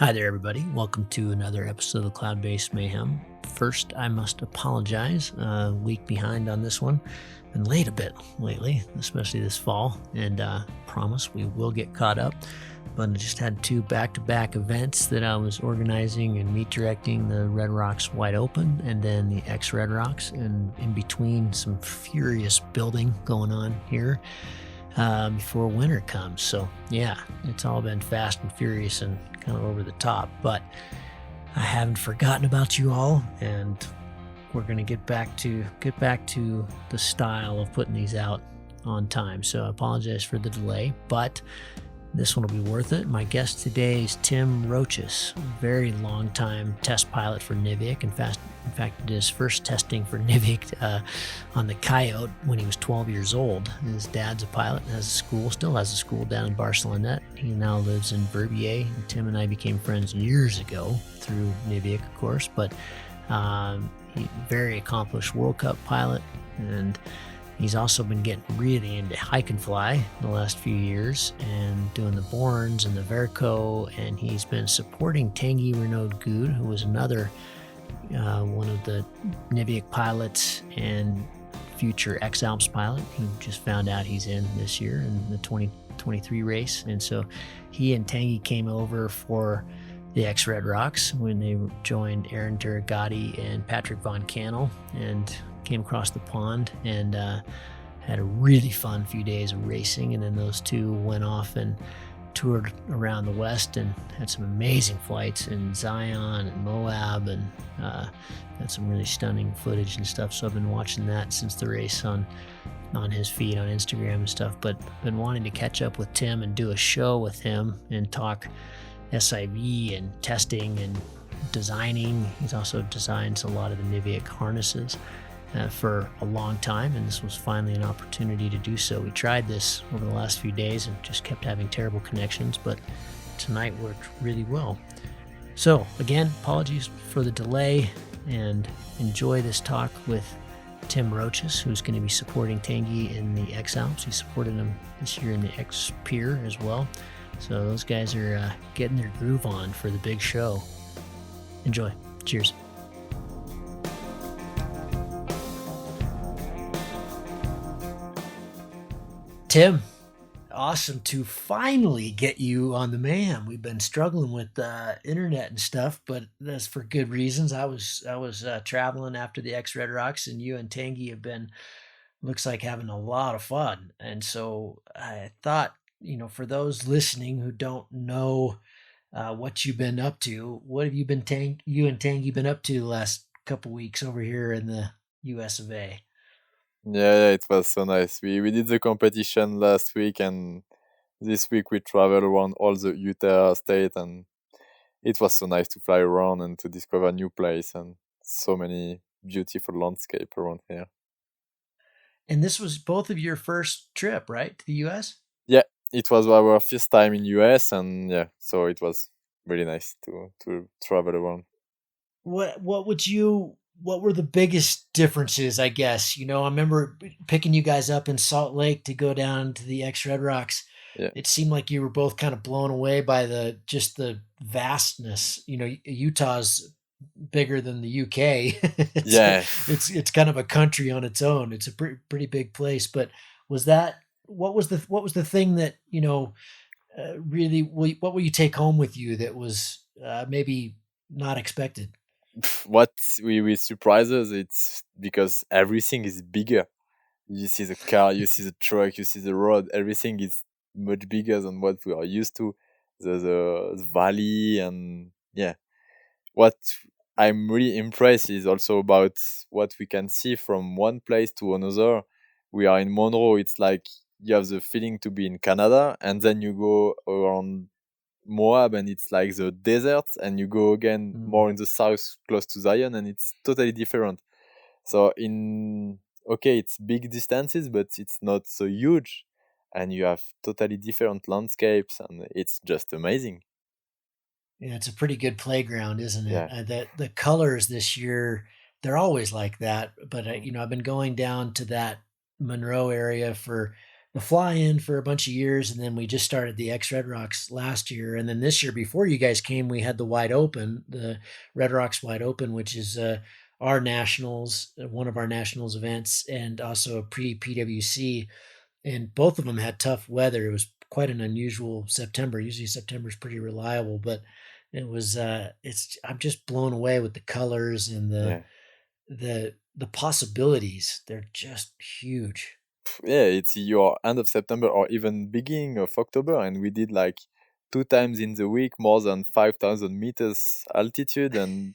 Hi there, everybody. Welcome to another episode of the Cloud-Based Mayhem. First, I must apologize. A week behind on this one. Been late a bit lately, especially this fall, and promise we will get caught up. But I just had two back-to-back events that I was organizing and meet directing, the Red Rocks Wide Open and then the XRedRocks, and in between some furious building going on here before winter comes. So yeah, it's all been fast and furious and kind of over the top, but I haven't forgotten about you all, and we're going to get back to the style of putting these out on time. So I apologize for the delay, but this one will be worth it. My guest today is Tim Rochas, a very long time test pilot for Niviuk. In fact, did his first testing for Niviuk on the Coyote when he was 12 years old. His dad's a pilot and still has a school down in Barcelona. He now lives in Verbier. And Tim and I became friends years ago through Niviuk, of course, but he's a very accomplished World Cup pilot, and he's also been getting really into hike and fly the last few years and doing the Borns and the Verco, and he's been supporting Tanguy-Renoud Goud, who was another one of the Niviuk pilots and future X-Alps pilot. He just found out he's in this year in the 2023 race, and so he and Tanguy came over for the XRedRocks when they joined Aaron Duragatti and Patrick Von Cannell and came across the pond, and had a really fun few days of racing. And then those two went off and toured around the West and had some amazing flights in Zion and Moab, and had some really stunning footage and stuff. So I've been watching that since the race on his feed on Instagram and stuff, but been wanting to catch up with Tim and do a show with him and talk SIV and testing and designing. He's also designs a lot of the Niviuk harnesses for a long time, and this was finally an opportunity to do so. We tried this over the last few days and just kept having terrible connections, but tonight worked really well. So again, apologies for the delay, and enjoy this talk with Tim Rochas, who's going to be supporting Tanguy in the X-Alps. He supported him this year in the X-Pier as well. So those guys are getting their groove on for the big show. Enjoy. Cheers. Tim, awesome to finally get you on the Mayhem. We've been struggling with internet and stuff, but that's for good reasons. I was traveling after the XRedRocks, and you and Tanguy have been, looks like, having a lot of fun. And so I thought, for those listening who don't know what you've been up to, what have you and Tanguy been up to the last couple weeks over here in the US of A? Yeah, it was so nice. We did the competition last week, and this week we traveled around all the Utah state, and it was so nice to fly around and to discover new place and so many beautiful landscape around here. And this was both of your first trip, right, to the US? Yeah, it was our first time in US, and yeah, so it was really nice to travel around. What were the biggest differences, I guess? I remember picking you guys up in Salt Lake to go down to the XRedRocks. Yeah. It seemed like you were both kind of blown away by the vastness. Utah's bigger than the UK. It's kind of a country on its own. It's a pretty big place. But what was the thing that, really, what will you take home with you that was maybe not expected? What we surprised us, it's because everything is bigger. You see the car, you see the truck, you see the road, everything is much bigger than what we are used to. The valley, and yeah. What I'm really impressed is also about what we can see from one place to another. We are in Monroe, it's like you have the feeling to be in Canada, and then you go around Moab and it's like the desert, and you go again more in the south close to Zion, and it's totally different. So it's big distances, but it's not so huge, and you have totally different landscapes, and it's just amazing. Yeah, it's a pretty good playground, isn't it? Yeah. The colors this year, they're always like that. But I've been going down to that Monroe area for the fly-in for a bunch of years, and then we just started the XRedRocks last year, and then this year before you guys came, we had the Wide Open, the Red Rocks Wide Open, which is our nationals, one of our nationals events, and also a pre-PWC, and both of them had tough weather. It was quite an unusual September. Usually September is pretty reliable, but it was it's I'm just blown away with the colors and Yeah. the possibilities. They're just huge. Yeah, it's your end of September or even beginning of October, and we did like 2 times in the week more than 5,000 meters altitude. And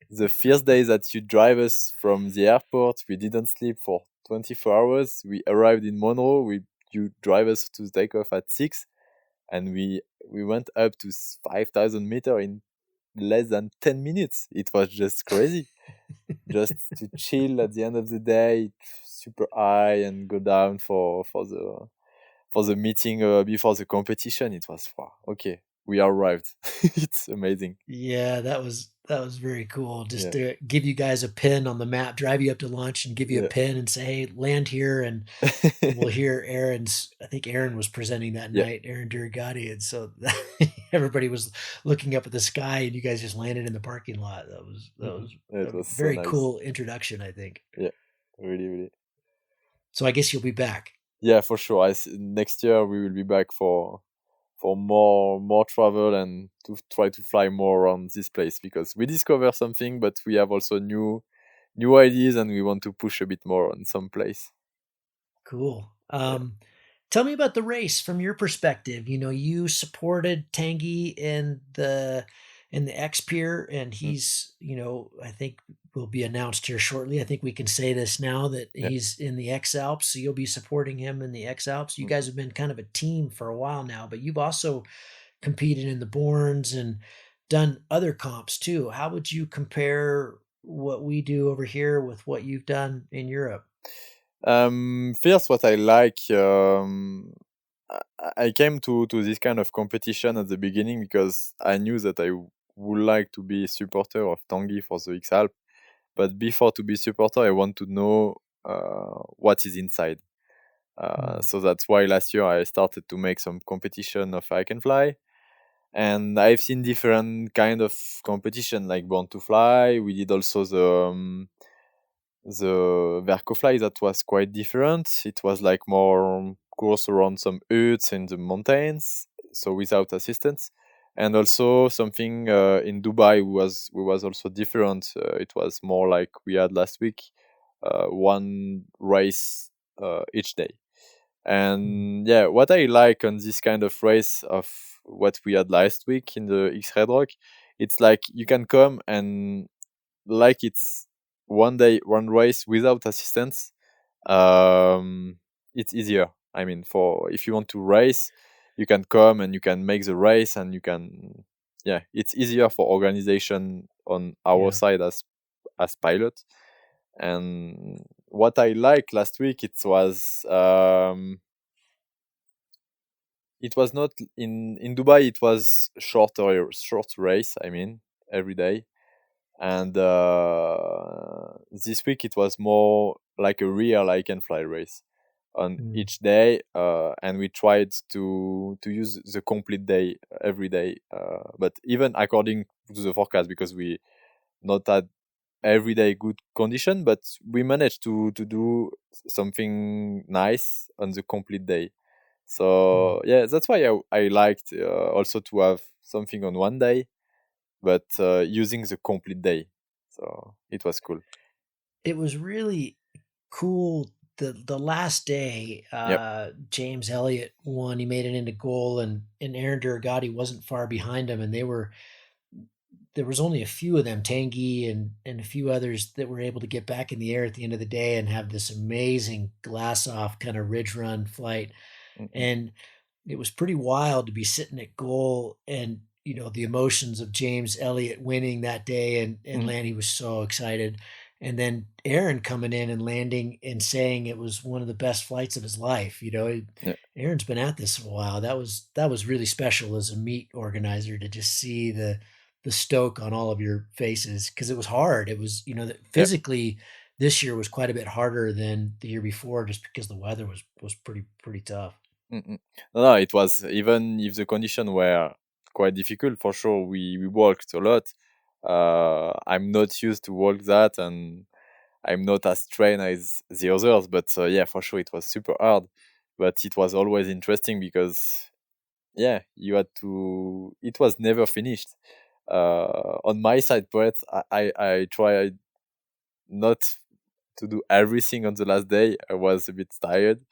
the first day that you drive us from the airport, we didn't sleep for 24 hours. We arrived in Monroe. You drive us to takeoff at 6, and we went up to 5,000 meter in less than 10 minutes. It was just crazy. Just to chill at the end of the day, super high, and go down for the meeting before the competition. It was wow, okay. We arrived. It's amazing. Yeah, that was very cool. Just Yeah, to give you guys a pin on the map, drive you up to lunch and give you a yeah, pin and say, "Hey, land here," and we'll hear Aaron's. I think Aaron was presenting that yeah. night, Aaron Durigati, and so everybody was looking up at the sky, and you guys just landed in the parking lot. That Hmm. was a It was so very nice. cool introduction, I think. Yeah, really, really. So I guess you'll be back. Yeah, for sure. Next year we will be back for more travel and to try to fly more around this place, because we discover something, but we have also new ideas, and we want to push a bit more on some place. Cool. Yeah. Tell me about the race from your perspective. You know, you supported Tanguy in the X Pier, and Mm, he's, I think will be announced here shortly. I think we can say this now that yeah. he's in the X Alps, so you'll be supporting him in the X Alps. You Mm. guys have been kind of a team for a while now, but you've also competed in the Bournes and done other comps too. How would you compare what we do over here with what you've done in Europe? First, what I like, I came to this kind of competition at the beginning because I knew that I would like to be a supporter of Tanguy for the X-Alp. But before to be supporter, I want to know what is inside. Mm, So that's why last year I started to make some competition of I Can Fly. And I've seen different kind of competition like Born to Fly. We did also the Verkofly that was quite different. It was like more course around some huts in the mountains, so without assistance. And also something in Dubai was also different. It was more like we had last week, one race each day. mm, And yeah, what I like on this kind of race of what we had last week in the XRedRock, it's like you can come and like it's one day one race without assistance. um it's easier. I mean, for if you want to race, you can come and you can make the race, and you can, yeah, it's easier for organization on our yeah. side as pilot. And what I like last week, it was not in Dubai, it was short race, I mean, every day. And this week it was more like a real I Can Fly race on Mm, each day. And we tried to use the complete day every day, but even according to the forecast, because we not had every day good condition, but we managed to do something nice on the complete day. mm. So yeah, that's why I liked also to have something on one day, but using the complete day. So it was cool. It was really cool. The last day, Yep. James Elliott won. He made it into goal, and Aaron Durigati wasn't far behind him, and there was only a few of them, Tanguy and a few others that were able to get back in the air at the end of the day and have this amazing glass off kind of ridge run flight. Mm-mm. And it was pretty wild to be sitting at goal and the emotions of James Elliott winning that day, and Mhm. Lanny was so excited, and then Aaron coming in and landing and saying it was one of the best flights of his life. Yeah. Aaron's been at this a while. That was really special as a meet organizer to just see the stoke on all of your faces, because it was hard. It was Yeah. physically this year was quite a bit harder than the year before, just because the weather was pretty tough. Mm-mm. No, it was, even if the conditions were quite difficult, for sure. We walked a lot. I'm not used to walk that, and I'm not as trained as the others. But yeah, for sure, it was super hard. But it was always interesting because yeah, you had to. It was never finished. On my side, but I tried not to do everything on the last day. I was a bit tired.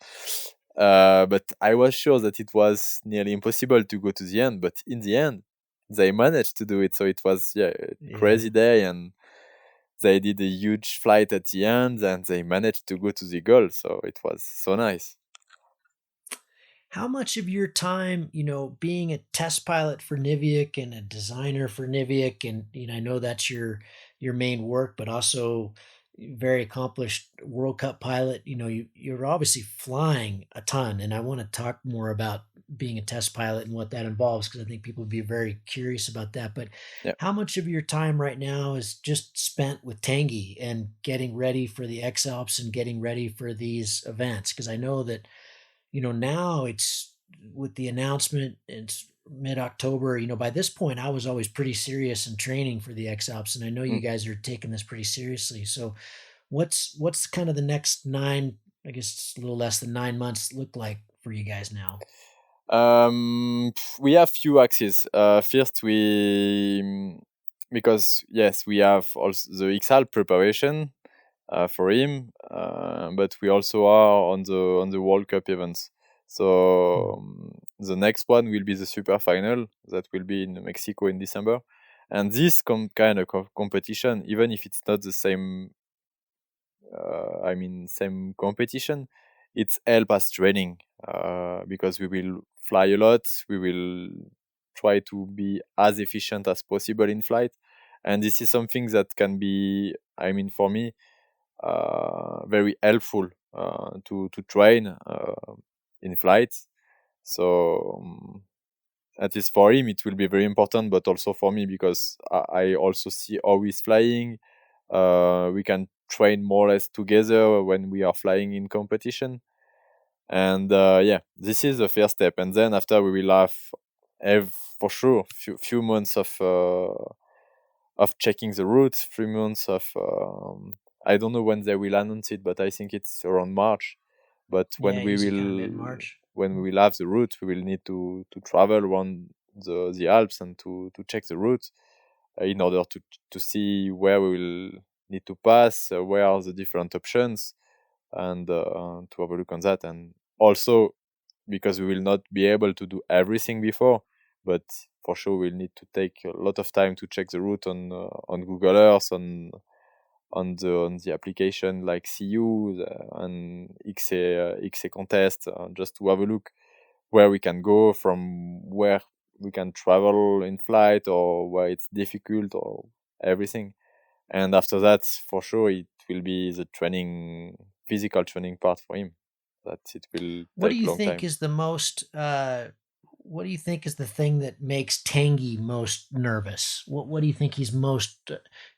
But I was sure that it was nearly impossible to go to the end. But in the end, they managed to do it. So it was, yeah, a Yeah. crazy day, and they did a huge flight at the end, and they managed to go to the goal. So it was so nice. How much of your time, being a test pilot for Niviuk and a designer for Niviuk, and I know that's your main work, but also very accomplished World Cup pilot. You're obviously flying a ton, and I want to talk more about being a test pilot and what that involves, because I think people would be very curious about that. But Yeah. how much of your time right now is just spent with Tanguy and getting ready for the X-Alps and getting ready for these events? Because I know that now it's with the announcement, it's mid-October. By this point, I was always pretty serious in training for the X-Alps, and I know you Mm. guys are taking this pretty seriously. So what's kind of the next nine, I guess it's a little less than 9 months, look like for you guys now? We have few axes. First, because yes, we have also the XAL preparation for him, but we also are on the World Cup events. So Hmm. the next one will be the super final that will be in Mexico in December, and this kind of competition, even if it's not the same, same competition, it's help us training because we will fly a lot. We will try to be as efficient as possible in flight, and this is something that can be, for me, very helpful to train in flight. So at least for him, it will be very important, but also for me because I also see how he's flying. We can train more or less together when we are flying in competition, and yeah, this is the first step. And then after we will have, for sure, few months of checking the routes, 3 months of I don't know when they will announce it, but I think it's around March. But Yeah, usually kind of mid-March. when we will have the route, we will need to travel around the Alps and to check the route in order to see where we will need to pass, where are the different options, and to have a look on that. And also because we will not be able to do everything before, but for sure we'll need to take a lot of time to check the route on Google Earth, on the application like CU and XA contest, just to have a look where we can go, from where we can travel in flight, or where it's difficult, or everything. And after that, for sure, it will be the training, physical training part for him. That it will What do take a you long think time. is the most what do you think is the thing that makes Tanguy most nervous? What do you think he's most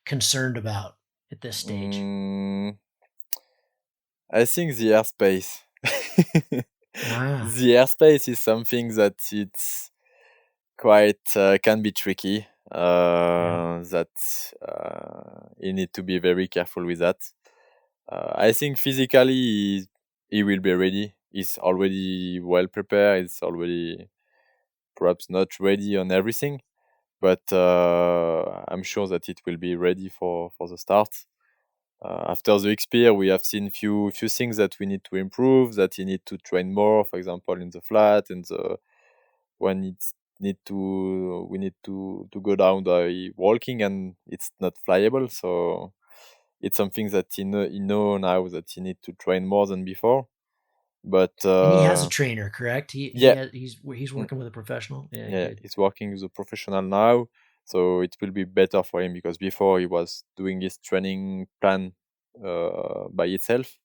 concerned about at this stage? Mm, I think the airspace. Ah, The airspace is something that it's quite can be tricky. yeah. That you need to be very careful with that. I think physically he will be ready. He's already well prepared. He's already perhaps not ready on everything, but I'm sure that it will be ready for the start. After the XP, we have seen few things that we need to improve. That you need to train more. For example, in the flat, and the when it's need to we need to go down by walking, and it's not flyable. So it's something that you know now that you need to train more than before. But And he has a trainer, correct? yeah, He's mm, working with a professional. Yeah, yeah, good. he's working as a professional now, so it will be better for him because before he was doing his training plan by itself.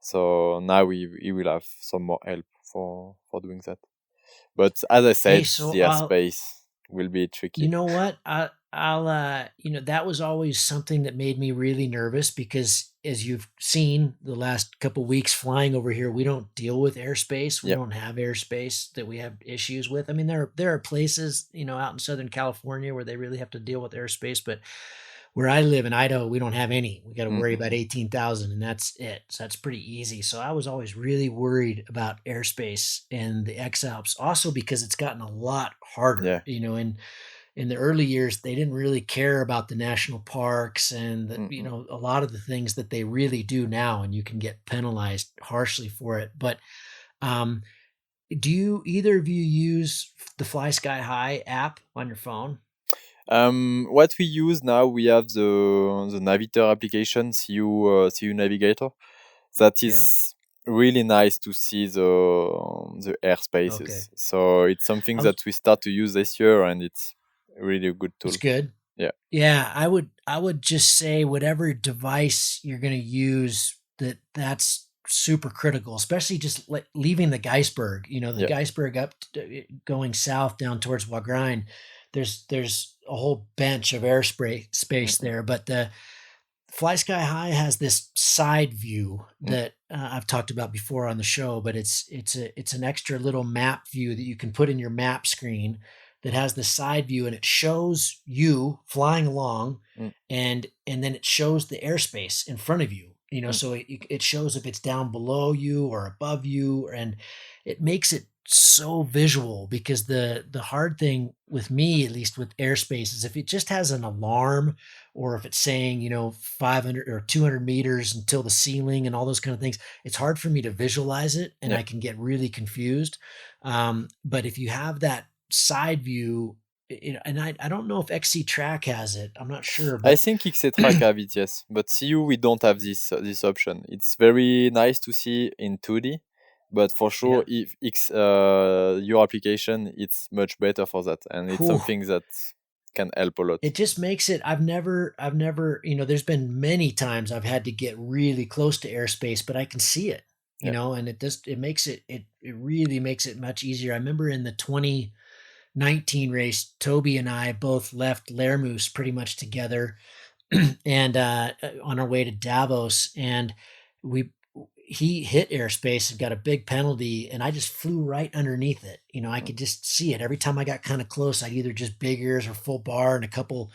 So now he will have some more help for doing that. But as I Hey, said, so the airspace will be you tricky. know what? I'll that was always something that made me really nervous, because as you've seen the last couple weeks flying over here, we don't deal with airspace. We Yeah. don't have airspace that we have issues with. I mean, there are places, out in Southern California where they really have to deal with airspace, but where I live in Idaho, we don't have any. We got to worry about 18,000 and that's it. So that's pretty easy. So I was always really worried about airspace in the X-Alps, also because it's gotten a lot harder, Yeah. in the early years, they didn't really care about the national parks and a lot of the things that they really do now, and you can get penalized harshly for it. But um, do you either of you use the Fly Sky High app on your phone? What we use now, we have the Navigator application, CU Navigator. That Yeah. is really nice to see the airspaces. Okay. So it's something I was, that we start to use this year, and it's really a good tool. it's good. Yeah. Yeah, I would just say whatever device you're going to use, that's super critical, especially just leaving the Geisberg. The Yeah. Geisberg going south down towards Wagrain. There's a whole bench of space there, but the Fly Sky High has this side view that I've talked about before on the show, but it's an extra little map view that you can put in your map screen that has the side view, and it shows you flying along, and then it shows the airspace in front of you. So it shows if it's down below you or above you, and it makes it so visual, because the hard thing with me, at least with airspace, is if it just has an alarm, or if it's saying 500 or 200 meters until the ceiling and all those kind of things, it's hard for me to visualize it, and I can get really confused. But if you have that side view, and I don't know if XC Track has it, I'm not sure, but I think XRedRocks have it, yes, but CU we don't have this option. It's very nice to see in 2D, but for sure, if your application, it's much better for that, and it's something that can help a lot. It just makes it. I've never. There's been many times I've had to get really close to airspace, but I can see it. And it makes it. It really makes it much easier. I remember in the 2019 race, Toby and I both left Lermoos pretty much together, and on our way to Davos, and he hit airspace and got a big penalty, and I just flew right underneath it. I could just see it every time I got kind of close. I'd either just big ears or full bar and a couple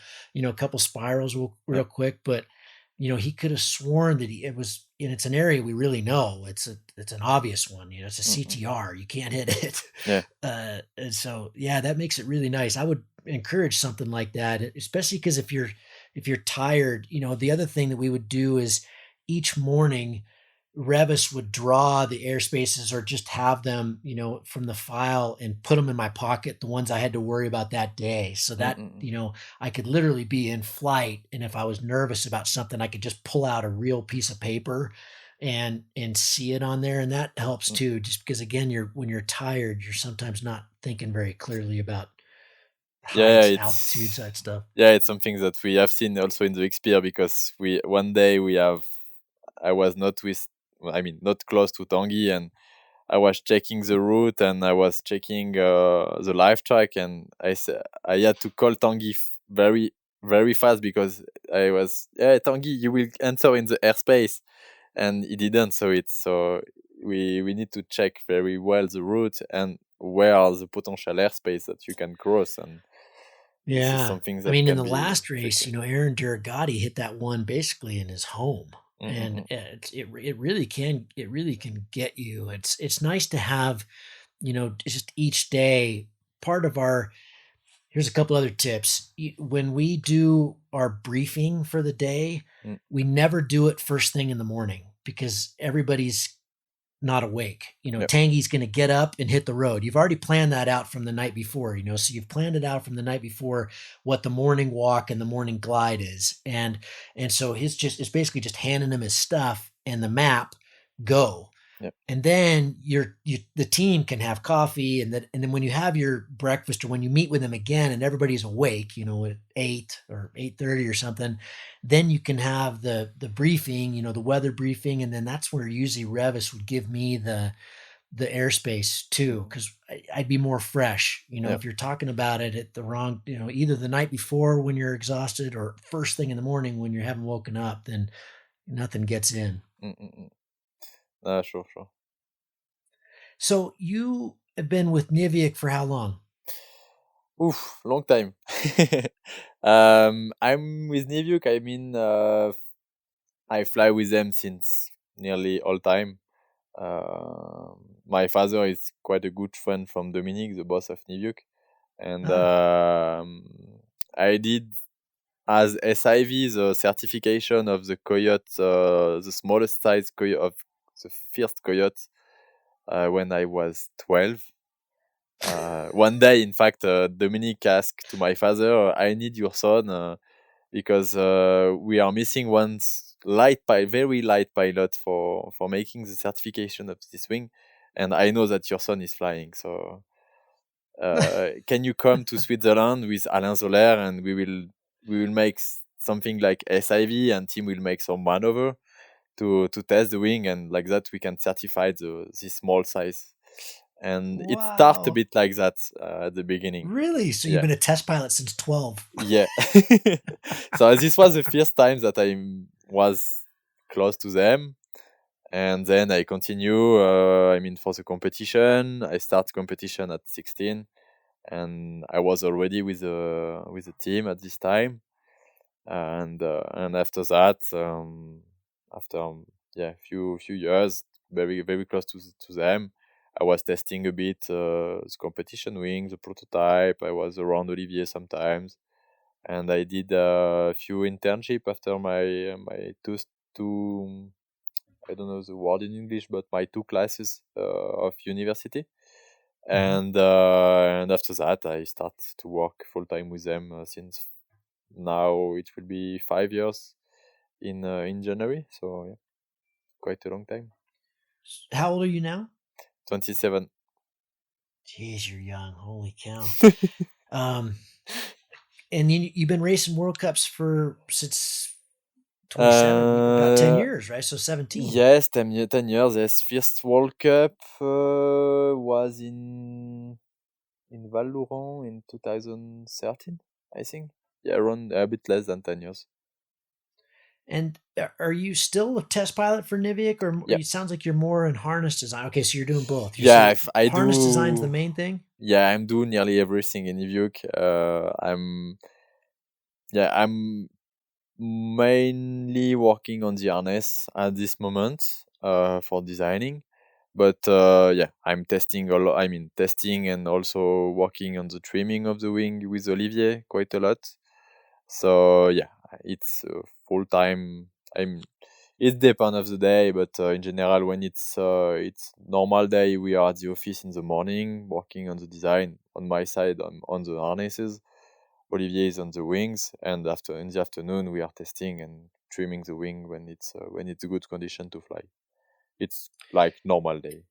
spirals real quick. But he could have sworn that it was, and it's an area we really know. It's an obvious one. It's a CTR. You can't hit it. Yeah. And so that makes it really nice. I would encourage something like that, especially because if you're tired. The other thing that we would do is each morning, Revis would draw the airspaces, or just have them, from the file, and put them in my pocket, the ones I had to worry about that day. So that, I could literally be in flight, and if I was nervous about something, I could just pull out a real piece of paper and see it on there. And that helps too, just because, again, when you're tired, you're sometimes not thinking very clearly about heights, altitudes, that stuff. Yeah, it's something that we have seen also in the XP, because one day I was not close to Tanguy, and I was checking the route, and I was checking the live track, and I had to call Tanguy very, very fast, because I was, Tanguy, you will enter in the airspace, and he didn't. So we need to check very well the route and where are the potential airspace that you can cross, and this is something that in the last race, Aaron Duragati hit that one basically in his home. And it really can get you. It's nice to have, just each day part of our. Here's a couple other tips. When we do our briefing for the day, we never do it first thing in the morning, because everybody's not awake. Tanguy's going to get up and hit the road. You've already planned that out from the night before, so you've planned it out from the night before what the morning walk and the morning glide is. And so it's basically just handing him his stuff and the map, go. Yep. And then the team can have coffee, and then when you have your breakfast, or when you meet with them again and everybody's awake, at 8 or 8:30 or something, then you can have the briefing, the weather briefing, and then that's where usually Revis would give me the airspace too, because I'd be more fresh. If you're talking about it at the wrong, either the night before when you're exhausted, or first thing in the morning when you haven't woken up, then Nothing gets in. Sure. So you have been with Niviuk for how long? Oof, long time. I'm with Niviuk. I mean, I fly with them since nearly all time. My father is quite a good friend from Dominic, the boss of Niviuk, and I did as SIV the certification of the Coyote, the smallest size Coyote of the first Coyote, when I was 12. One day, in fact, Dominic asked to my father, "I need your son because we are missing one very light pilot for making the certification of this wing, and I know that your son is flying. So can you come to Switzerland with Alain Zoller, and we will make something like SIV, and Tim will make some maneuver to test the wing, and like that we can certify this small size." And it started a Wow. bit like that at the beginning. Really? So you've Yeah. been a test pilot since 12. Yeah. So this was the first time that I was close to them. And then I continue, for the competition. I start competition at 16, and I was already with the team at this time. And after that, after few years, very very close to them, I was testing a bit the competition wing, the prototype. I was around Olivier sometimes, and I did a few internship after my two, I don't know the word in English, but my two classes of university. And after that, I start to work full time with them since now it will be 5 years in January. So yeah, quite a long time. How old are you now? 27. Jeez, you're young. Holy cow. Um, and you've been racing World Cups since 27, about 10 Uh, years, right? So 17. yes, 10 years. Yes, first World Cup was in Val Thorens in 2013, I think. Yeah, around a bit less than 10 years. And are you still a test pilot for Niviuk, or Yeah, it sounds like you're more in harness design? Okay, so you're doing both. yeah. So If I harness design's the do, main thing. yeah, I'm doing nearly everything in Niviuk. I'm mainly working on the harness at this moment for designing, but I'm testing a lot. Testing and also working on the trimming of the wing with Olivier quite a lot. So yeah, it's full time. It depends of the day, but in general, when it's normal day, we are at the office in the morning working on the design. On my side, on the harnesses. Olivier is on the wings, and after in the afternoon, we are testing and trimming the wing when it's a good condition to fly. It's like normal day.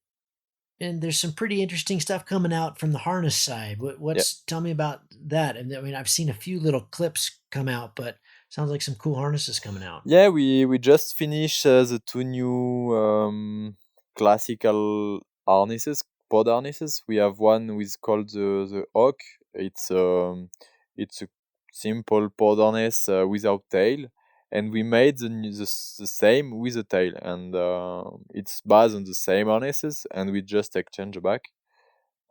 And there's some pretty interesting stuff coming out from the harness side. Yeah. Tell me about that. And I mean, I've seen a few little clips come out, but sounds like some cool harnesses coming out. Yeah, we just finished the two new classical harnesses, pod harnesses. We have one with called the Hawk. It's a simple pod harness without tail, and we made the same with a tail, and it's based on the same harnesses, and we just exchange back.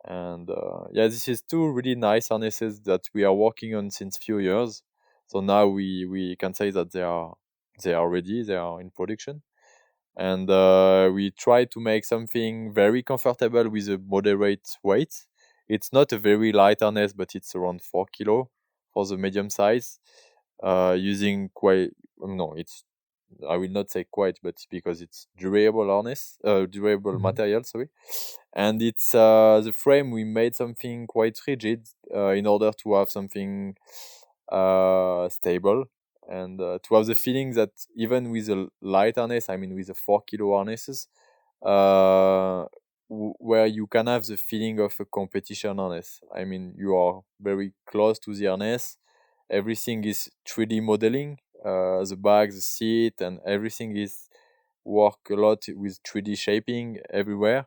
And this is two really nice harnesses that we are working on since few years. So now we can say that they are ready, they are in production, and we try to make something very comfortable with a moderate weight. It's not a very light harness, but it's around 4 kilo for the medium size. Using quite no, it's I will not say quite, but because it's durable harness, durable Mhm. material, sorry. And it's the frame. We made something quite rigid in order to have something stable, and to have the feeling that even with a light harness, with the 4 kilo harnesses, uh, where you can have the feeling of a competition harness. You are very close to the harness. Everything is 3D modeling. The bag, the seat, and everything is work a lot with 3D shaping everywhere,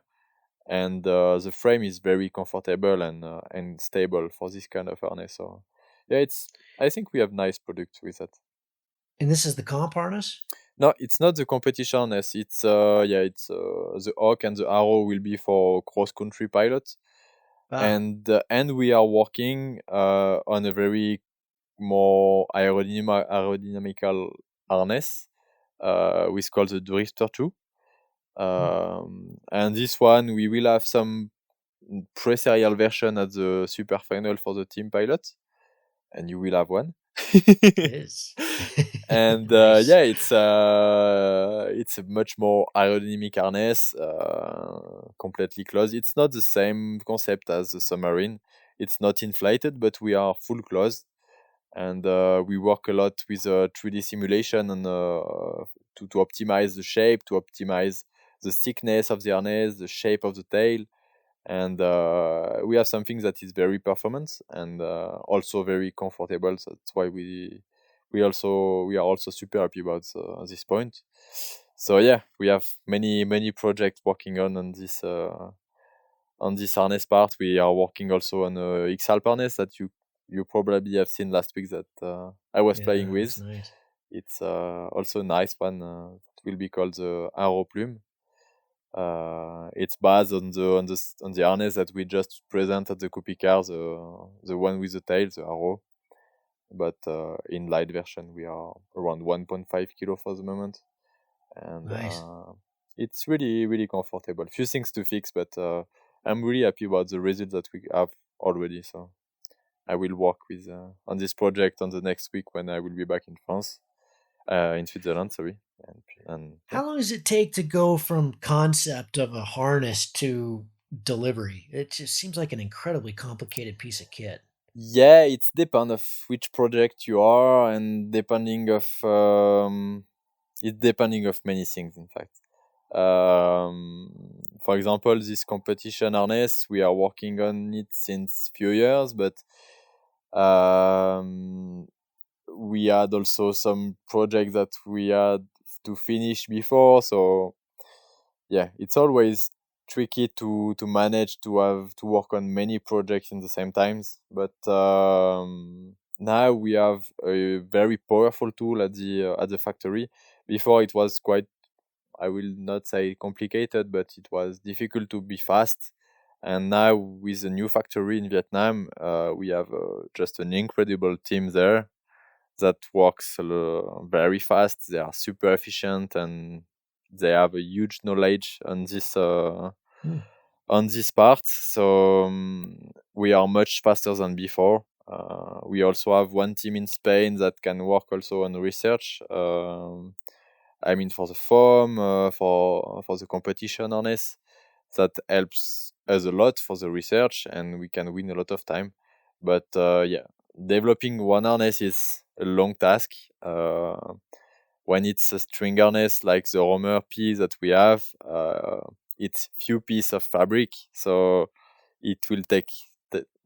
and the frame is very comfortable and stable for this kind of harness. So yeah, I think we have nice products with that. And this is the comp harness? No, it's not the competition harness. It's it's the Hawk and the Arrow will be for cross country pilots, Ah, and we are working on a very more aerodynamical harness, which called the Drifter 2. hmm, And this one we will have some pre-serial version at the super final for the team pilots, and you will have one. is And nice. it's a much more aerodynamic harness, completely closed. It's not the same concept as the submarine. It's not inflated, but we are full closed, and we work a lot with 3D simulation and to optimize the shape, to optimize the thickness of the harness, the shape of the tail, and we have something that is very performance and also very comfortable. So that's why we are also super happy about this point. So yeah, we have many projects working on this harness part. We are working also on a X-Alp harness that you probably have seen last week that I was playing Yeah, looks with. nice. It's also a nice one. It will be called the Arrow Plume. It's based on the harness that we just present at the copy car, the one with the tail, the arrow. But in light version, we are around 1.5 kilo for the moment, and Nice. it's really comfortable. Few things to fix, but I'm really happy about the result that we have already. So I will work with on this project on the next week when I will be back in France, in Switzerland. Sorry, and yeah. How long does it take to go from concept of a harness to delivery? It just seems like an incredibly complicated piece of kit. Yeah, it's depend of which project you are, and depending of it's depending of many things. In fact, for example, this competition harness we are working on it since few years, but um, we had also some projects that we had to finish before. So yeah, it's always tricky to manage to work on many projects in the same times. But now we have a very powerful tool at the factory. Before it was quite, I will not say complicated, but it was difficult to be fast. And now with the new factory in Vietnam, we have just an incredible team there that works very fast. They are super efficient and they have a huge knowledge Hmm, on this part. So we are much faster than before. We also have one team in Spain that can work also on research. I mean, for the foam, for the competition harness, that helps us a lot for the research, and we can win a lot of time. But yeah, developing one harness is a long task. When it's a string harness like the Romer P that we have, it's few pieces of fabric, so it will take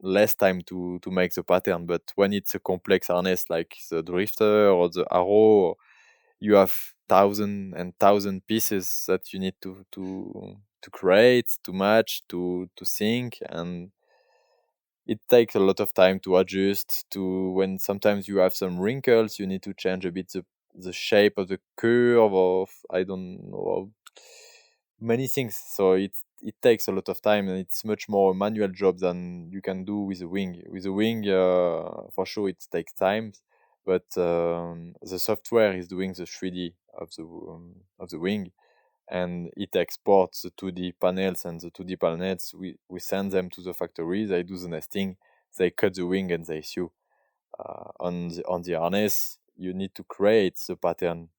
less time to make the pattern. But when it's a complex harness like the Drifter or the Arrow, you have thousand pieces that you need to create, to match, to sync, and it takes a lot of time to adjust to when sometimes you have some wrinkles, you need to change a bit the shape of the curve of I don't know many things. So it takes a lot of time, and it's much more a manual job than you can do with a wing. With a wing, for sure it takes time, but the software is doing the 3D of the wing, and it exports the 2D panels, and the 2D panels we send them to the factory. They do the nesting, they cut the wing, and they sew. On the harness, you need to create the pattern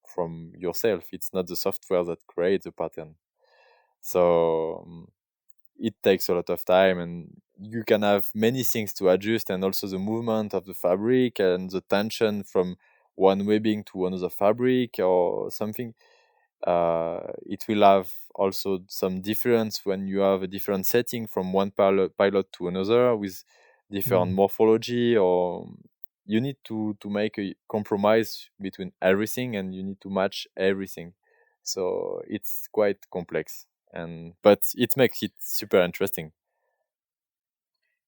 from yourself. It's not the software that creates the pattern. So it takes a lot of time, and you can have many things to adjust, and also the movement of the fabric and the tension from one webbing to another fabric or something. It will have also some difference when you have a different setting from one pilot to another with different hmm. morphology, or you need to make a compromise between everything, and you need to match everything. So it's quite complex, and but it makes it super interesting.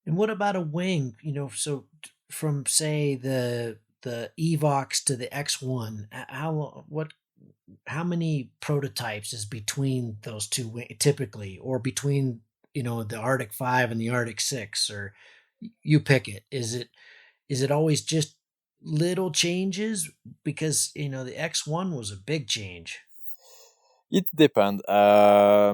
And what about a wing? So from say the Evox to the X1, how many prototypes is between those two typically, or between the Arctic 5 and the Arctic 6, or you pick it? Is it always just little changes? Because the X1 was a big change. It depends. For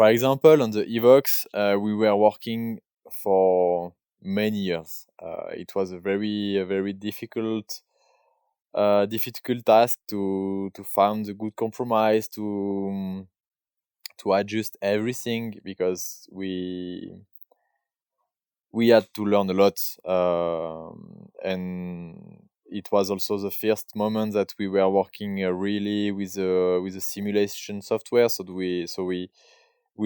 example, on the Evox, we were working for many years. It was a very difficult task to find a good compromise to adjust everything, because we had to learn a lot, and it was also the first moment that we were working really with a simulation software. So we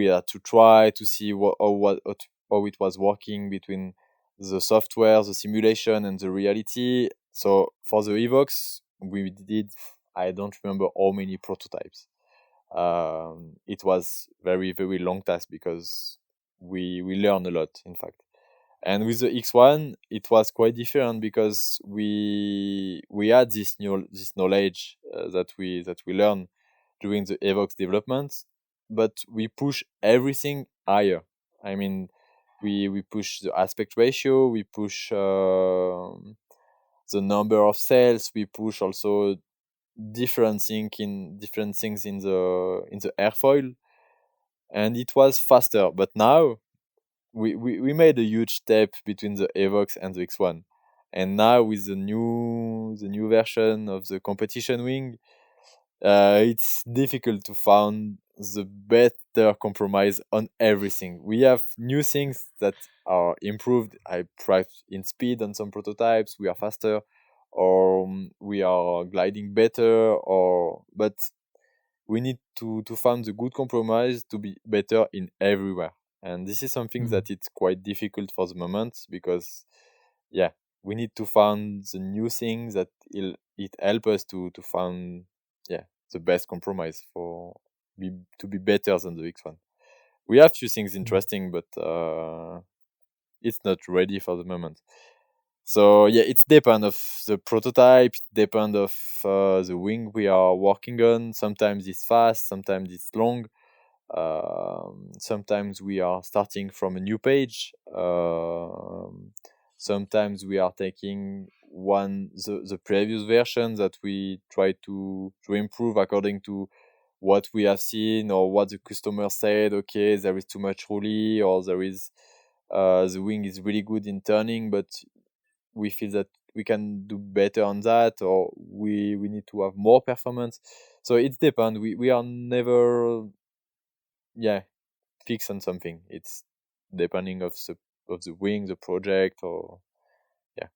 had to try to see how it was working between the software, the simulation, and the reality. So for the Evox, we did, I don't remember how many prototypes. It was very long task, because we learned a lot, in fact. And with the X1, it was quite different, because we had this knowledge that we learned during the Evox development, but we push everything higher. I mean, we push the aspect ratio, we push the number of cells, we push also different things in the airfoil, and it was faster. But now we made a huge step between the Evox and the X1, and now with the new version of the competition wing, it's difficult to find the better compromise on everything. We have new things that are improved. I price in speed on some prototypes. We are faster, or we are gliding better, but we need to find the good compromise to be better in everywhere. And this is something Mhm. that it's quite difficult for the moment, because yeah, we need to find the new things that it help us to find, yeah, the best compromise to be better than the X1. We have few things Mhm. interesting, but it's not ready for the moment. So yeah, it's depend of the prototype, depend of the wing we are working on. Sometimes it's fast, sometimes it's long. Sometimes we are starting from a new page. Sometimes we are taking the previous version that we try to improve according to what we have seen, or what the customer said. Okay, there is too much roulis, or the wing is really good in turning, but we feel that we can do better on that, or we need to have more performance. So it depends. We are never, yeah, fixed on something. It's depending of the wing, the project, or yeah,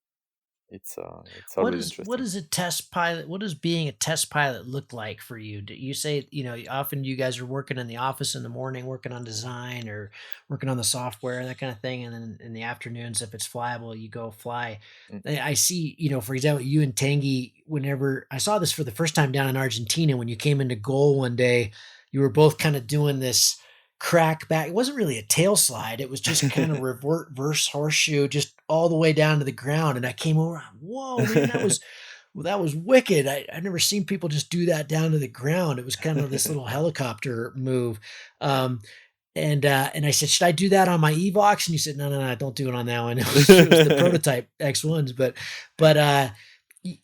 it's always What interesting. is a test pilot? What does being a test pilot look like for you? Do you say, often you guys are working in the office in the morning, working on design or working on the software and that kind of thing, and then in the afternoons, if it's flyable, you go fly. Mm. I see, for example, you and Tanguy. Whenever I saw this for the first time down in Argentina, when you came into goal one day, you were both kind of doing this crack back. It wasn't really a tail slide. It was just kind of reverse horseshoe, just all the way down to the ground. And I came over, whoa, man, that was wicked. I never seen people just do that down to the ground. It was kind of this little helicopter move. Um, and I said, should I do that on my Evox? And you said, no, no, no, don't do it on that one. It was the prototype X1s, but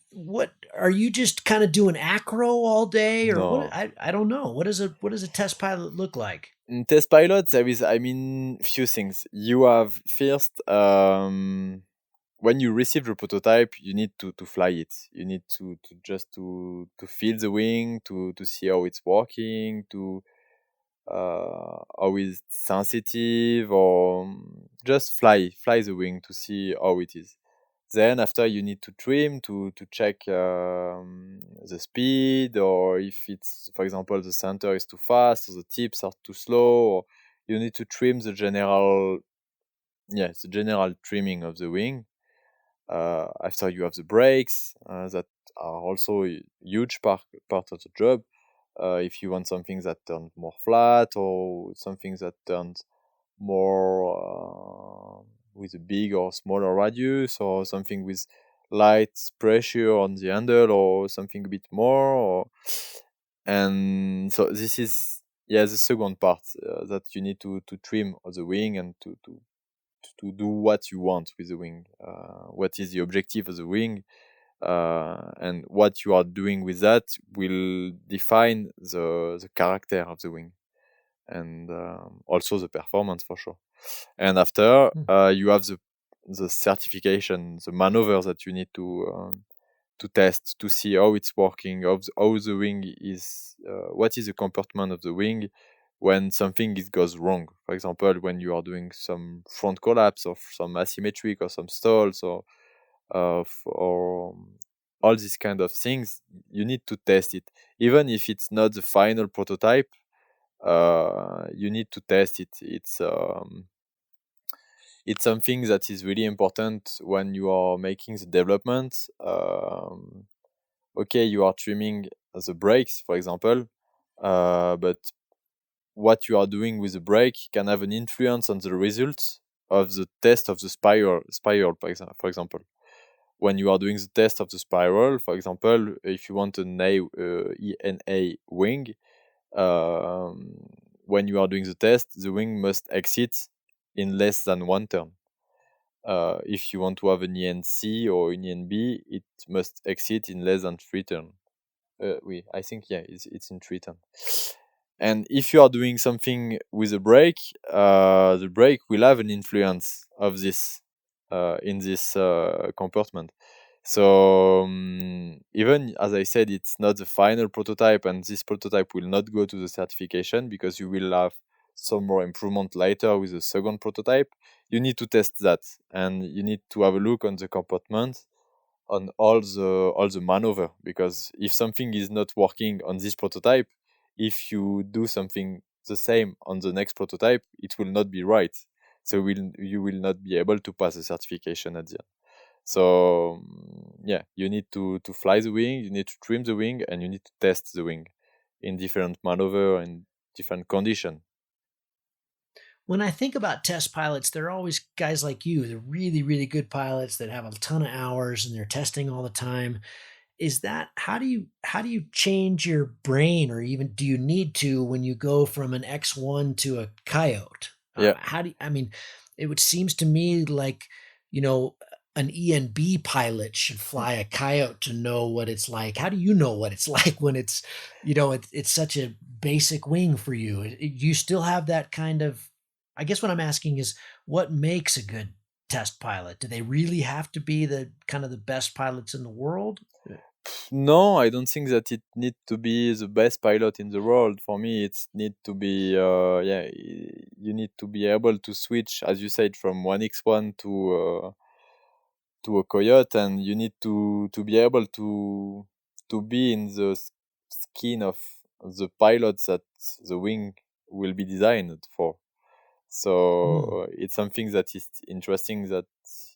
what are you just kind of doing acro all day, or what? No. I don't know. What does a test pilot look like? In test pilot, there is, I mean, few things. You have first, when you receive the prototype, you need to fly it. You need to just to feel the wing, to see how it's working, to how it's sensitive, or just fly the wing to see how it is. Then after, you need to trim to check the speed, or if it's, for example, the center is too fast or the tips are too slow, or you need to trim the general trimming of the wing. After, you have the brakes, that are also a huge part of the job. If you want something that turns more flat, or something that turns more with a big or smaller radius, or something with light pressure on the handle or something a bit more. And so this is the second part that you need to trim of the wing and to do what you want with the wing. What is the objective of the wing? And what you are doing with that will define the character of the wing, and also the performance for sure. And after you have the certification, the maneuver that you need to test to see how it's working, how the wing is, what is the comportment of the wing when something goes wrong. For example, when you are doing some front collapse or some asymmetric or some stalls or all these kind of things, you need to test it. Even if it's not the final prototype, you need to test it. It's something that is really important when you are making the development. Okay, you are trimming the brakes, for example, but what you are doing with the brake can have an influence on the results of the test of the spiral, for example. When you are doing the test of the spiral, for example, if you want an ENA wing, when you are doing the test, the wing must exit in less than one turn. If you want to have an ENC or an ENB, it must exit in less than 3 turns. I think it's in 3 turns. And if you are doing something with a brake, the brake will have an influence of this in this compartment. So even as I said, it's not the final prototype, and this prototype will not go to the certification because you will have some more improvement later with the second prototype. You need to test that, and you need to have a look on the compartment, on all the maneuver, because if something is not working on this prototype, if you do something the same on the next prototype, it will not be right. So you will not be able to pass the certification at the end. So you need to fly the wing, you need to trim the wing, and you need to test the wing in different maneuver and different condition. When I think about test pilots, they're always guys like you. They're really, really good pilots that have a ton of hours and they're testing all the time. Is that how do you change your brain, or even do you need to when you go from an X1 to a Coyote? How do you, I mean, it seems to me like, an ENB pilot should fly a Coyote to know what it's like. How do you know what it's like when it's, it's such a basic wing for you? You still have that kind of, I guess what I'm asking is what makes a good test pilot? Do they really have to be the kind of the best pilots in the world? No, I don't think that it need to be the best pilot in the world. For me, it's need to be you need to be able to switch, as you said, from one X1 to a Coyote, and you need to be able to be in the skin of the pilot that the wing will be designed for. So it's something that is interesting, that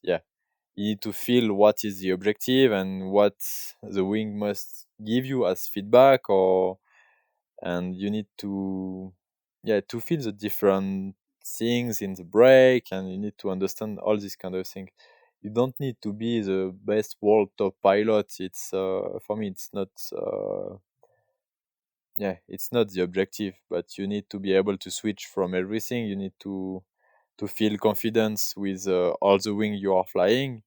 you need to feel what is the objective and what the wing must give you as feedback, and you need to feel the different things in the brake, and you need to understand all these kind of things. You don't need to be the best world top pilot. It's for me, it's not it's not the objective, but you need to be able to switch from everything. You need to feel confidence with all the wing you are flying,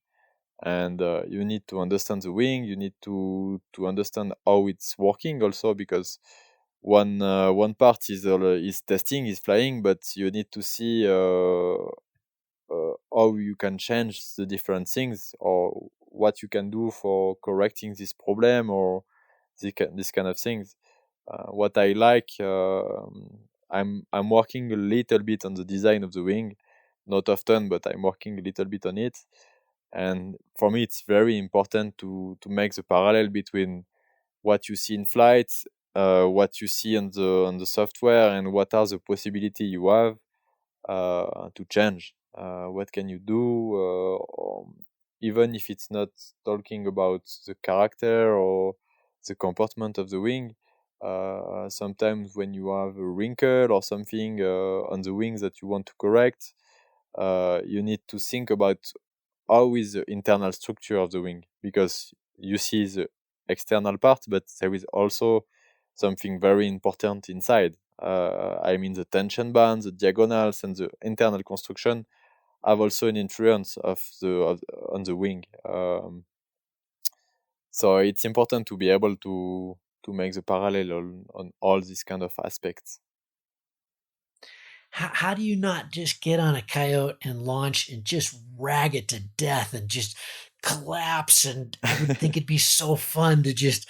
and you need to understand the wing. You need to understand how it's working also, because one part is testing, is flying, but you need to see how you can change the different things, or what you can do for correcting this problem, or this kind of things. What I like, I'm working a little bit on the design of the wing, not often, but I'm working a little bit on it. And for me, it's very important to make the parallel between what you see in flight, what you see on the software, and what are the possibility you have to change. What can you do, even if it's not talking about the character or the comportment of the wing. Sometimes when you have a wrinkle or something on the wing that you want to correct, you need to think about how is the internal structure of the wing, because you see the external part, but there is also something very important inside. I mean, the tension bands, the diagonals, and the internal construction have also an influence on the wing. So it's important to be able to make the parallel on all these kind of aspects. How do you not just get on a coyote and launch and just rag it to death and just collapse? And I would think it'd be so fun to just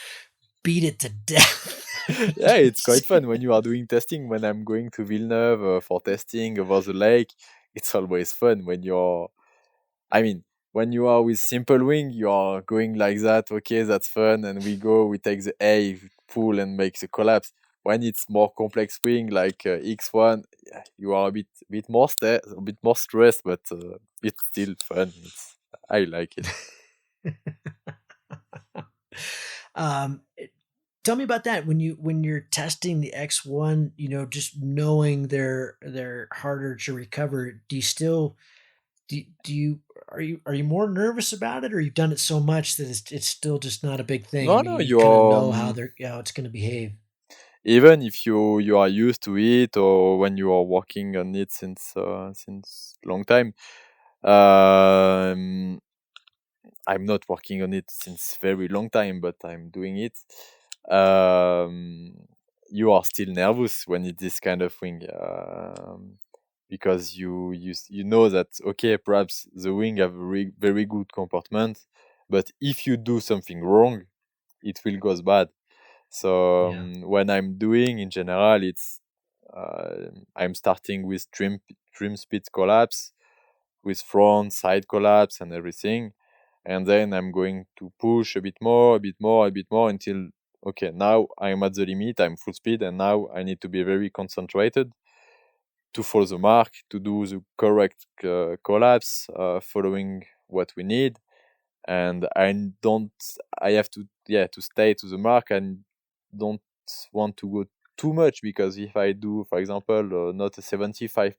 beat it to death. Yeah, it's quite fun when you are doing testing. When I'm going to Villeneuve for testing over the lake, it's always fun when you're, I mean, when you are with simple wing, you are going like that. Okay, that's fun, and we take the A, pull, and make the collapse. When it's more complex wing like X1, yeah, you are a bit more stressed, but it's still fun. I like it. um, Tell me about that when you're testing the X1. Just knowing they're harder to recover. Do you still do you are you more nervous about it, or you've done it so much that it's still just not a big thing? No, no, You kind of you're know how it's going to behave. even if you are used to it, or when you are working on it since long time. Um, I'm not working on it since very long time, but I'm doing it. Um, you are still nervous when it's this kind of thing, because you know that, okay, perhaps the wing have very good comportment, but if you do something wrong, it will goes bad. So Yeah. when I'm doing in general, it's I'm starting with trim speed collapse, with front side collapse and everything, and then I'm going to push a bit more, a bit more, a bit more until, okay, now I'm at the limit, I'm full speed, and now I need to be very concentrated to follow the mark, to do the correct collapse, following what we need. And I have to, yeah, to stay to the mark, and don't want to go too much, because if I do, for example, not a 75%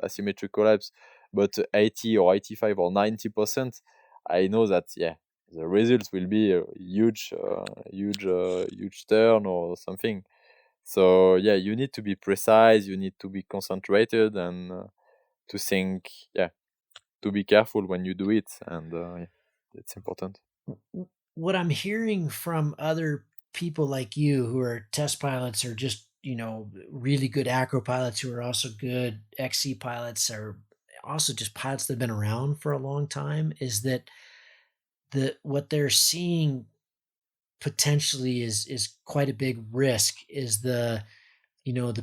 asymmetric collapse, but 80 or 85 or 90%, I know that, yeah, the results will be a huge turn or something. So yeah, you need to be precise, you need to be concentrated, and to think, yeah, to be careful when you do it, and yeah, it's important. What I'm hearing from other people like you who are test pilots, or just really good acro pilots who are also good XC pilots, or also just pilots that have been around for a long time, is that what they're seeing potentially is quite a big risk, is the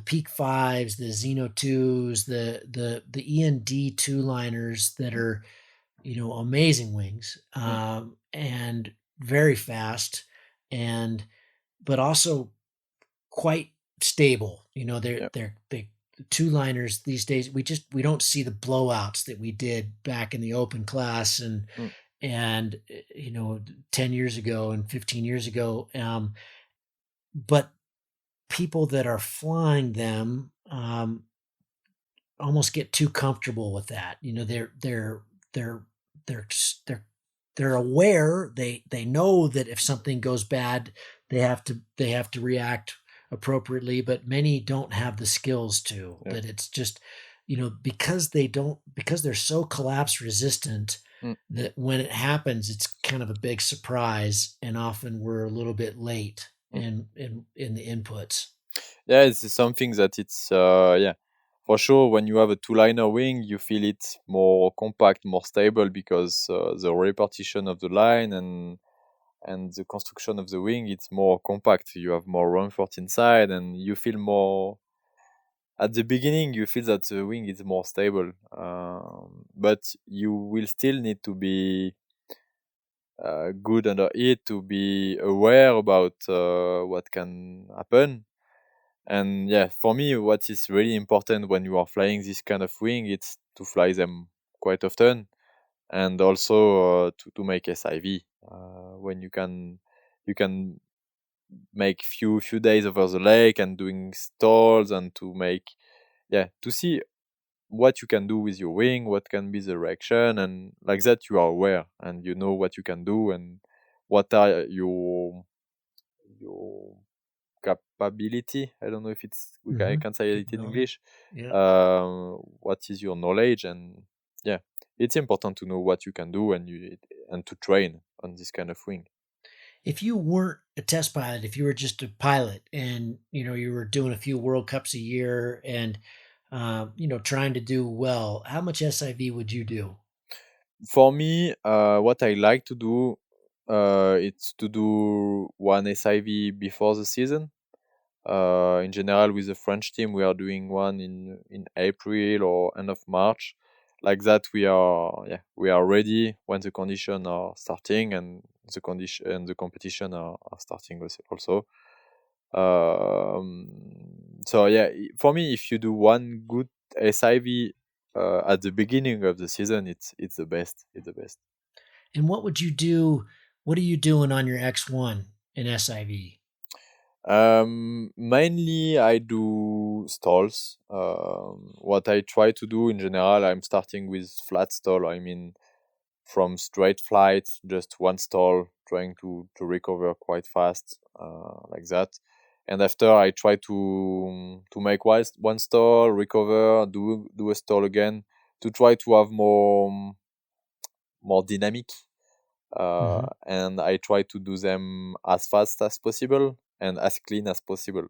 peak fives, the Xeno twos, the END two liners that are amazing wings, Mm, and very fast, and but also quite stable. yeah. They two liners these days. We don't see the blowouts that we did back in the open class, Mm, and 10 years ago and 15 years ago. But people that are flying them almost get too comfortable with that. They're they're they're they're aware. They know that if something goes bad, they have to react appropriately. But many don't have the skills to. yeah. That it's just because they're so collapse resistant, Mm, that when it happens, it's kind of a big surprise, and often we're a little bit late mm. in the inputs. Yeah, it's something that it's yeah, for sure. When you have a two-liner wing, you feel it more compact, more stable, because the repartition of the line and the construction of the wing, it's more compact. You have more comfort inside, and you feel more. At the beginning, you feel that the wing is more stable, but you will still need to be good under it, to be aware about what can happen. And yeah, for me, what is really important when you are flying this kind of wing, it's to fly them quite often, and also to make SIV when you can make few days over the lake and doing stalls, and to make, yeah, to see what you can do with your wing, what can be the reaction, and like that you are aware and you know what you can do and what are your capability. I don't know if I can say it in English. Yeah. What is your knowledge, and yeah, it's important to know what you can do and to train on this kind of wing. If you weren't a test pilot, if you were just a pilot and you were doing a few World Cups a year and trying to do well, how much SIV would you do? For me, what I like to do, it's to do one SIV before the season. In general, with the French team, we are doing one in April or end of March. Like that, we are ready when the conditions are starting and the competition are starting also. So yeah, for me, if you do one good SIV at the beginning of the season, it's the best. It's the best. And what would you do? What are you doing on your X1 in SIV? Mainly I do stalls. What I try to do in general, I'm starting with flat stall. I mean, from straight flights, just one stall, trying to recover quite fast, like that. And after I try to make one stall, recover, do a stall again, to try to have more dynamic. And I try to do them as fast as possible and as clean as possible.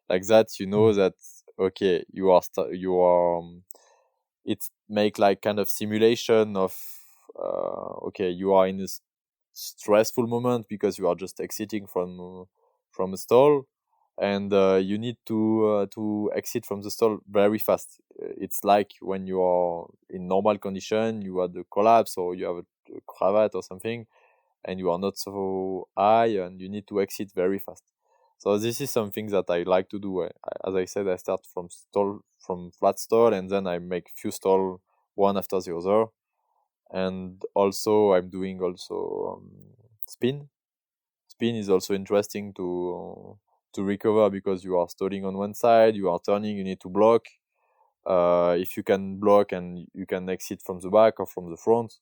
Like that, you know that okay, you are. It make like kind of simulation of okay, you are in a stressful moment because you are just exiting from a stall, and you need to exit from the stall very fast. It's like when you are in normal condition, you had a collapse or you have a cravat or something, and you are not so high and you need to exit very fast. So this is something that I like to do. As I said, I start from flat stall, and then I make few stall one after the other. And also I'm doing also spin. Spin is also interesting to recover because you are stalling on one side, you are turning, you need to block. If you can block and you can exit from the back or from the front,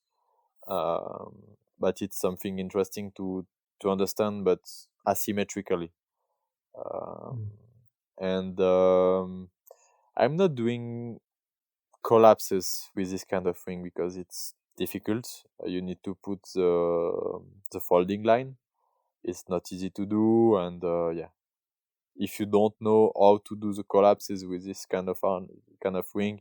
um, but it's something interesting to understand, but asymmetrically. Um, and I'm not doing collapses with this kind of thing because it's difficult. You need to put the folding line. It's not easy to do, and yeah, if you don't know how to do the collapses with this kind of wing,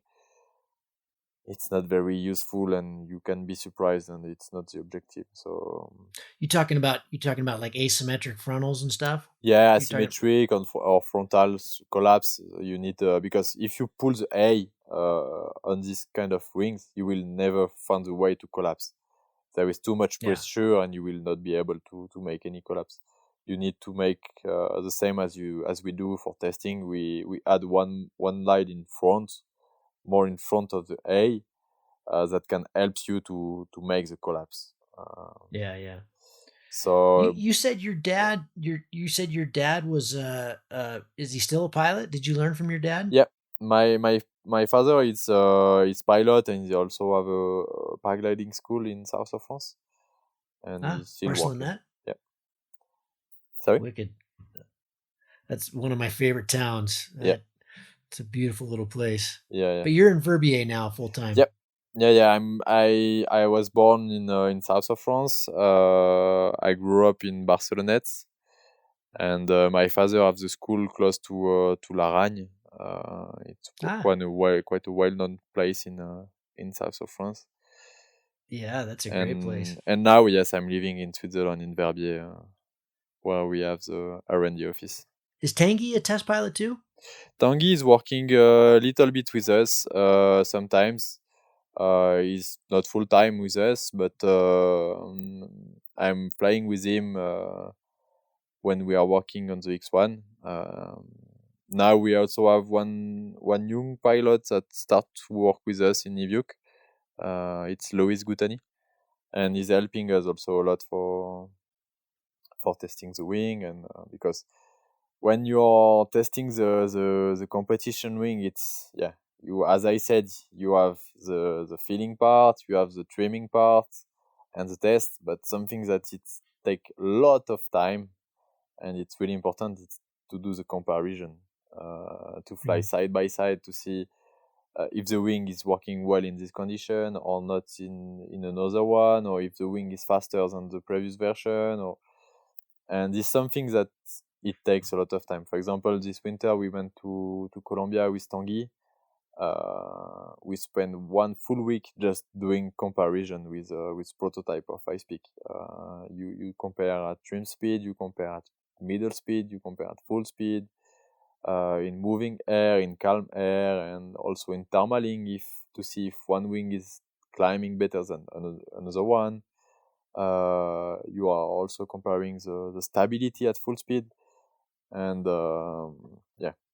it's not very useful, and you can be surprised, and it's not the objective. So You talking about like asymmetric frontals and stuff? yeah, You talking? asymmetric or frontal collapse. You need because if you pull the A on this kind of wings, you will never find a way to collapse. There is too much Yeah. pressure, and you will not be able to make any collapse. You need to make the same as we do for testing. We add one line in front, more in front of the A, that can help you to make the collapse. Yeah, yeah. You So you said your dad was is he still a pilot? Did you learn from your dad? yeah, my father is pilot, and he also have a paragliding school in south of France, and Ah, he's still working. Barcelonette. Yeah. Sorry. Wicked. That's one of my favorite towns. Yeah. It's a beautiful little place. Yeah. Yeah. But you're in Verbier now full time. Yep. Yeah. I was born in south of France. I grew up in Barcelonette, and my father have the school close to Laragne. It's Ah, quite a well known place in south of France. yeah, that's a great place. And now, yes, I'm living in Switzerland in Verbier, where we have the R&D office. Is Tanguy a test pilot too? Tanguy is working a little bit with us sometimes. He's not full time with us, but I'm flying with him when we are working on the X1. Now we also have one young pilot that start to work with us in Niviuk. It's Lois Goutani, and he's helping us also a lot for testing the wing, and because when you're testing the competition wing, it's as I said, you have the feeling part, you have the trimming part, and the test. But something that it take a lot of time, and it's really important, it's to do the comparison, to fly side by side to see if the wing is working well in this condition or not in another one, or if the wing is faster than the previous version, and it's something that it takes a lot of time. For example, this winter we went to Colombia with Tanguy. We spent 1 full week just doing comparison with prototype of ice peak. You compare at trim speed, you compare at middle speed, you compare at full speed, in moving air, in calm air, and also in thermaling, to see if one wing is climbing better than another one. You are also comparing the stability at full speed, and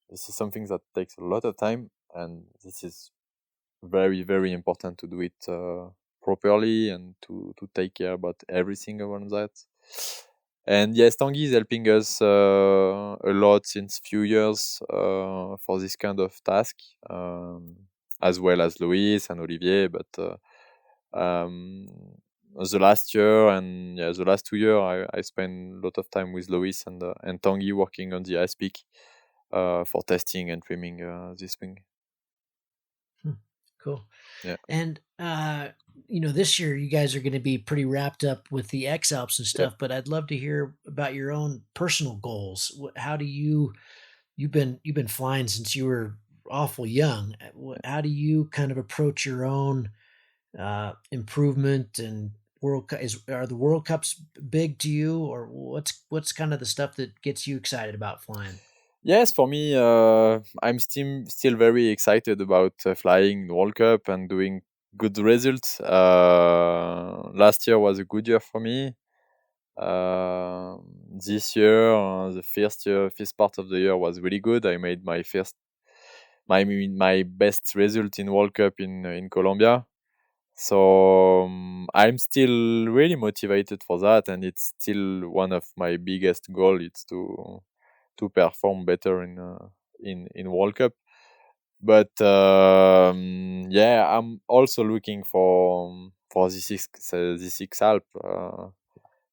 this is something that takes a lot of time, and this is very, very important to do it properly and to take care about everything around that. And yes, Tanguy is helping us a lot since few years for this kind of task, as well as Louis and Olivier. But the last year and the last 2 years, I spent a lot of time with Louis and Tanguy working on the ice peak for testing and trimming this wing. Cool. Yeah. And this year you guys are going to be pretty wrapped up with the X-Alps and stuff, but I'd love to hear about your own personal goals. How do you've been flying since you were awful young. How do you kind of approach your own improvement and are the World Cups big to you, or what's kind of the stuff that gets you excited about flying? Yes, for me, I'm still very excited about flying the World Cup and doing good results. Last year was a good year for me. This year, the first part of the year was really good. I made my best result in World Cup in Colombia. So I'm still really motivated for that, and it's still one of my biggest goals. It's to perform better in World Cup. But I'm also looking for this X-Alps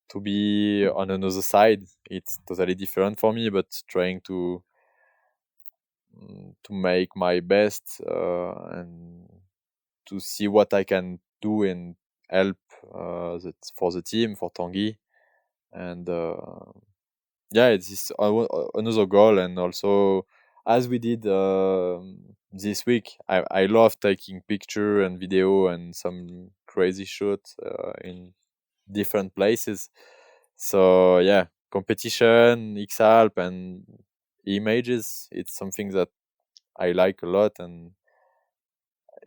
to be on another side. It's totally different for me, but trying to make my best and to see what I can do and help for the team, for Tanguy, and it's another goal. And also, as we did this week, I love taking picture and video and some crazy shots in different places. So competition, X-Alps, and images, it's something that I like a lot, and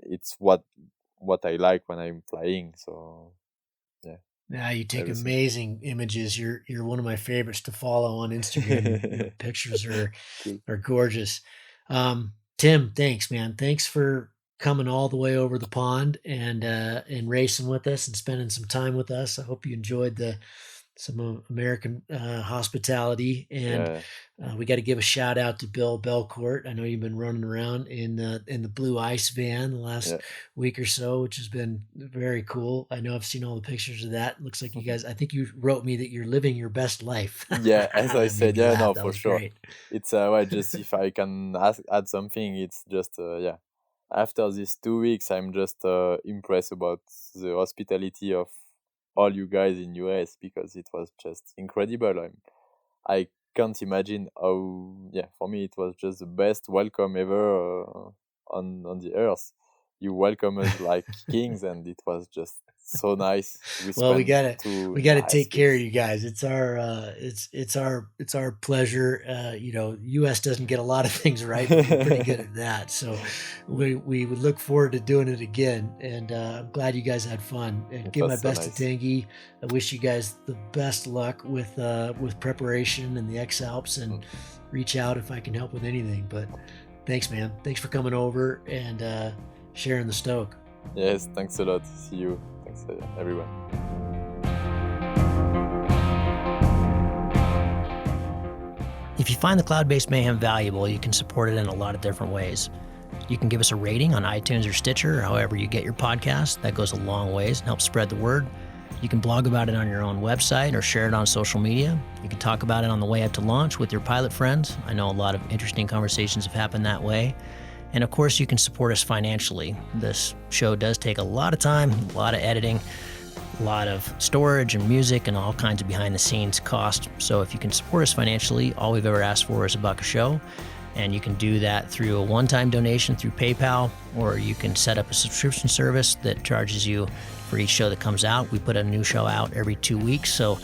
it's what I like when I'm flying. So yeah, you take amazing images. You're one of my favorites to follow on Instagram. Your pictures are gorgeous. Tim, thanks, man. Thanks for coming all the way over the pond and racing with us and spending some time with us. I hope you enjoyed some American hospitality, and we got to give a shout out to Bill Belcourt. I know you've been running around in the blue ice van the last week or so, which has been very cool. I know I've seen all the pictures of that. It looks like you guys, I think you wrote me that you're living your best life. Yeah, as I said, for sure. Great. It's just if I can add something, it's just after these 2 weeks, I'm just impressed about the hospitality of all you guys in US, because it was just incredible. I can't imagine how. For me, it was just the best welcome ever on the earth. You welcome us like kings, and it was just so nice. We gotta take care of you guys. It's our pleasure. US doesn't get a lot of things right, but we're pretty good at that. So we would look forward to doing it again. And I'm glad you guys had fun. And give my best to Tanguy. I wish you guys the best luck with preparation and the X-Alps, and reach out if I can help with anything. But thanks, man. Thanks for coming over and sharing the stoke. Yes, thanks a lot. See you. Thanks, everyone. If you find the Cloud-Based Mayhem valuable, you can support it in a lot of different ways. You can give us a rating on iTunes or Stitcher or however you get your podcast. That goes a long ways and helps spread the word. You can blog about it on your own website or share it on social media. You can talk about it on the way up to launch with your pilot friends. I know a lot of interesting conversations have happened that way. And of course, you can support us financially. This show does take a lot of time, a lot of editing, a lot of storage and music and all kinds of behind the scenes cost. So if you can support us financially, all we've ever asked for is $1 a show. And you can do that through a one-time donation through PayPal, or you can set up a subscription service that charges you for each show that comes out. We put a new show out every 2 weeks. So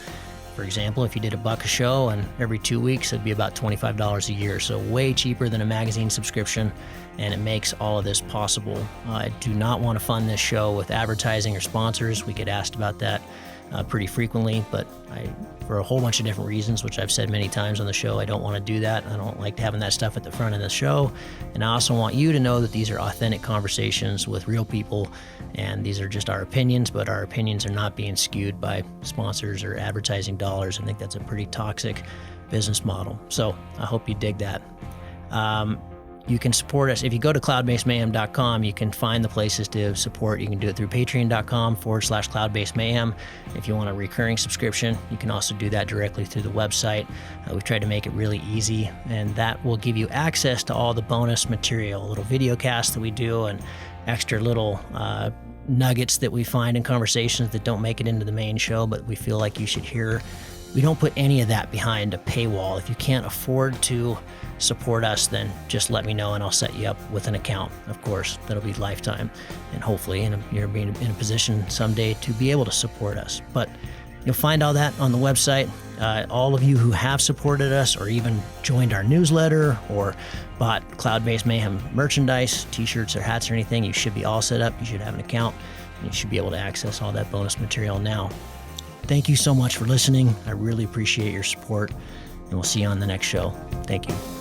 for example, if you did $1 a show and every 2 weeks, it'd be about $25 a year. So way cheaper than a magazine subscription, and it makes all of this possible. I do not want to fund this show with advertising or sponsors. We get asked about that pretty frequently, but for a whole bunch of different reasons, which I've said many times on the show, I don't want to do that. I don't like having that stuff at the front of the show. And I also want you to know that these are authentic conversations with real people, and these are just our opinions, but our opinions are not being skewed by sponsors or advertising dollars. I think that's a pretty toxic business model. So I hope you dig that. You can support us. If you go to cloudbasedmayhem.com, you can find the places to support. You can do it through patreon.com/cloudbasedmayhem. If you want a recurring subscription, you can also do that directly through the website. We've tried to make it really easy, and that will give you access to all the bonus material, little video casts that we do and extra little nuggets that we find in conversations that don't make it into the main show, but we feel like you should hear. We don't put any of that behind a paywall. If you can't afford to support us, then just let me know and I'll set you up with an account. Of course, that'll be lifetime, and hopefully you're being in a position someday to be able to support us. But you'll find all that on the website. All of you who have supported us or even joined our newsletter or bought Cloud-Based Mayhem merchandise, t-shirts or hats or anything, you should be all set up. You should have an account, and you should be able to access all that bonus material now. Thank you so much for listening. I really appreciate your support, and we'll see you on the next show. Thank you.